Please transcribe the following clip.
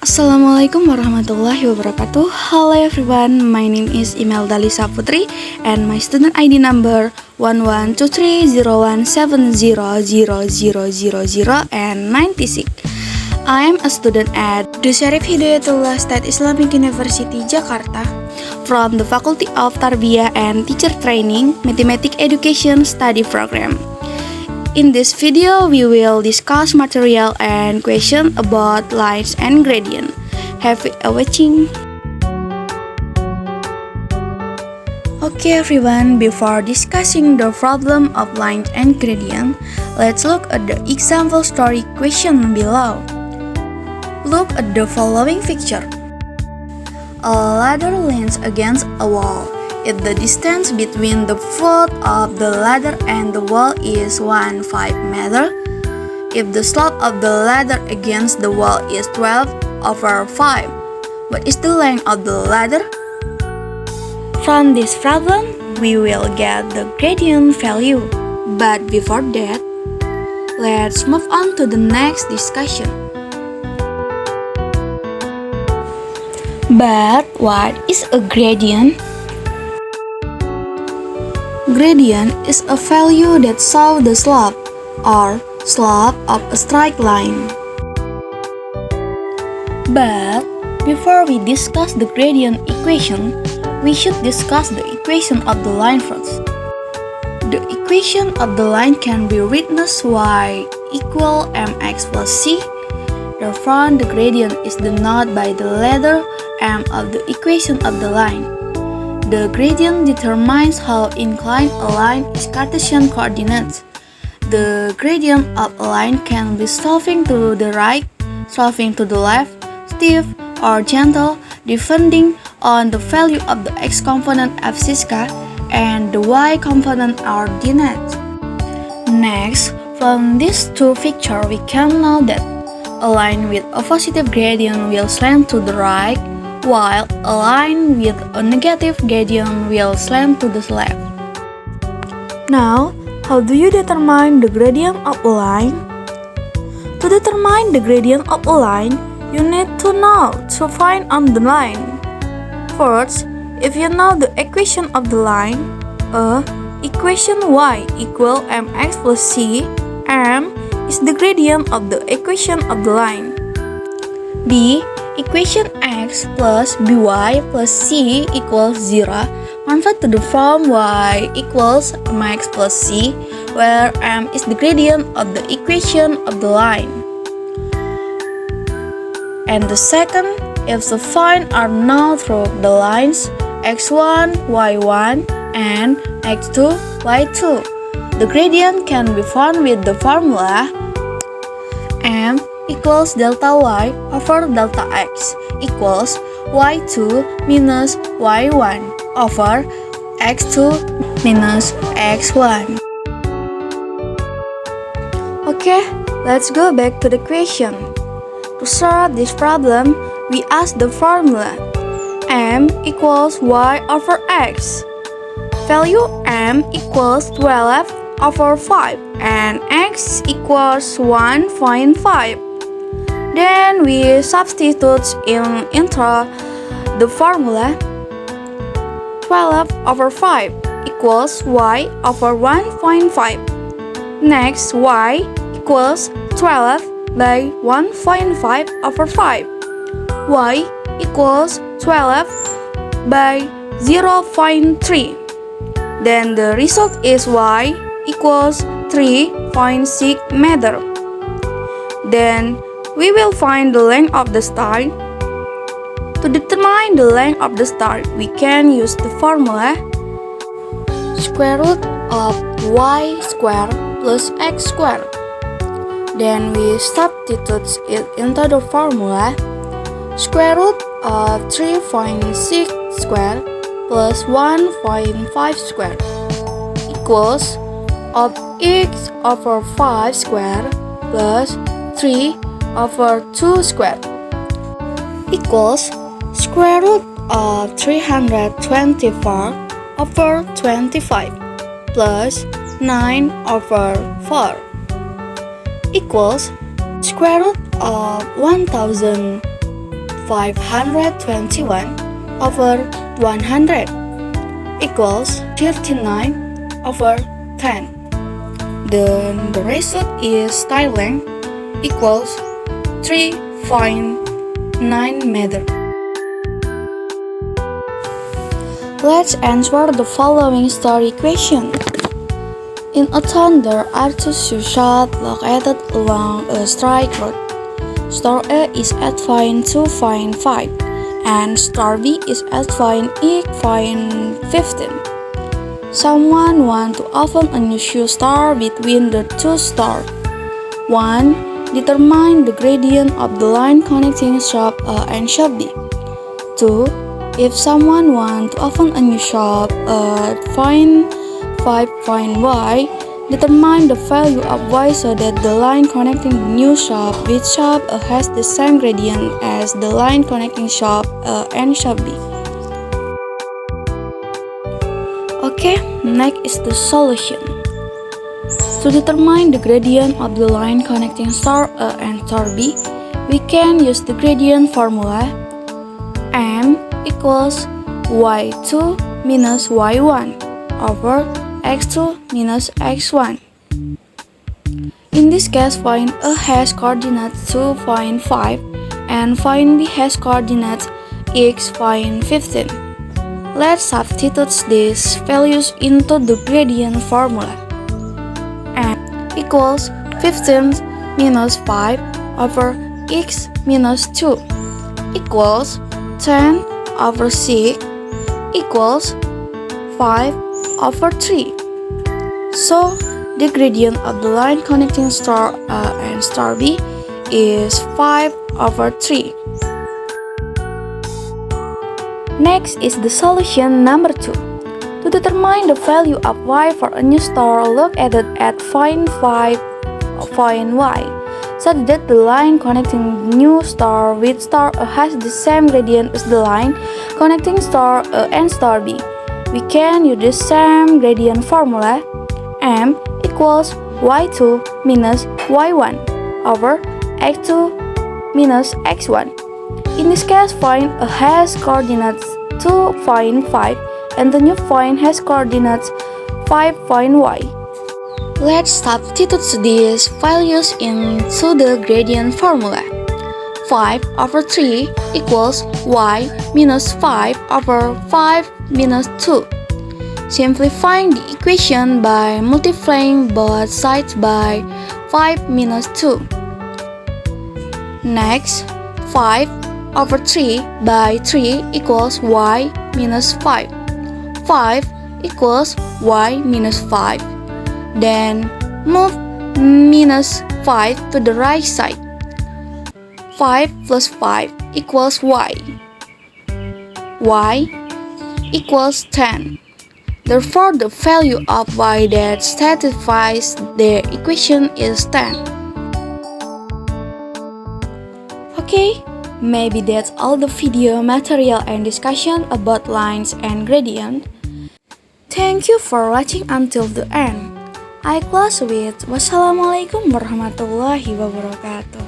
Assalamualaikum warahmatullahi wabarakatuh. Hello everyone, my name is Imelda Lisa Putri and my student ID number 112301700000 and 96. I am a student at The Syarif Hidayatullah State Islamic University, Jakarta from the Faculty of Tarbiyah and Teacher Training Mathematics Education Study Program. In this video, we will discuss material and question about lines and gradient. Happy watching! Okay everyone, before discussing the problem of lines and gradient, let's look at the example story question below. Look at the following picture. A ladder leans against a wall. If the distance between the foot of the ladder and the wall is 1.5 meter, if the slope of the ladder against the wall is 12/5, what is the length of the ladder? From this problem, we will get the gradient value. But before that, let's move on to the next discussion. But what is a gradient? Gradient is a value that shows the slope or slope of a straight line. But before we discuss the gradient equation, we should discuss the equation of the line first. The equation of the line can be written as y equal mx plus c. Therefore, the gradient is denoted by the letter m of the equation of the line. The gradient determines how inclined a line is Cartesian coordinates. The gradient of a line can be sloping to the right, sloping to the left, stiff or gentle, depending on the value of the x component abscissa and the y component ordinate. Next, from these two pictures, we can know that a line with a positive gradient will slant to the right, while a line with a negative gradient will slant to the left. Now, how do you determine the gradient of a line? To determine the gradient of a line, you need to know to find on the line. First, if you know the equation of the line, equation y equal mx plus c, m is the gradient of the equation of the line. B. Equation x plus by plus c equals 0 convert to the form y equals mx plus c, where m is the gradient of the equation of the line. And the second, if the points are known through the lines x1, y1, and x2, y2, the gradient can be found with the formula m equals delta y over delta x equals y2 minus y1 over x2 minus x1. Okay, let's go back to the question. To solve this problem, we ask the formula m equals y over x. Value m equals 12 over 5 and x equals 1.5. Then we substitute into the formula 12 over 5 equals y over 1.5. Next, y equals 12 by 1.5 over 5. Y equals 12 by 0.3. Then the result is y equals 3.6 meter. Then we will find the length of the star. To determine the length of the star, we can use the formula square root of y squared plus x squared. Then we substitute it into the formula square root of 3.6 squared plus 1.5 squared equals of x over 5 squared plus 3 over 2 squared equals square root of 324 over 25 plus 9 over 4 equals square root of 1000 521 over 100 equals 39 over 10. Then the result is style length equals 3.9 meter. Let's answer the following story question. In a town there are two shoe shops located along a straight road. Store A is at fine 2.5 and store B is at fine 8.15. Someone wants to open a new shoe store between the two stores. 1. Determine the gradient of the line connecting shop A and shop B. 2. If someone wants to open a new shop at point 5 point Y, determine the value of Y so that the line connecting the new shop with shop A has the same gradient as the line connecting shop A and shop B. Okay, next is the solution. To determine the gradient of the line connecting store A and store B, we can use the gradient formula M equals Y2 minus Y1 over X2 minus X1. In this case, point A has coordinates 2.5 and point B has coordinates x.15. Let's substitute these values into the gradient formula. M equals 15 minus 5 over x minus 2 equals 10 over 6 equals 5 over 3. So, the gradient of the line connecting store A and store B is 5 over 3. Next is the solution number 2. To determine the value of Y for a new store located at point 5 point Y, such that the line connecting the new store with store A has the same gradient as the line connecting store A and store B, we can use the same gradient formula M equals Y2 minus Y1 over X2 minus X1. In this case, point A has coordinates 2.5 and the new point has coordinates 5 point Y. Let's substitute these values into the gradient formula. 5 over 3 equals Y minus 5 over 5 minus 2. Simplifying the equation by multiplying both sides by 5 minus 2. Next, 5 over 3 by 3 equals Y minus 5. 5 equals Y minus 5. Then move minus 5 to the right side. 5 plus 5 equals Y. Y equals 10. Therefore, the value of Y that satisfies the equation is 10. Okay, maybe that's all the video material and discussion about lines and gradient. Thank you for watching until the end. I close with wassalamualaikum warahmatullahi wabarakatuh.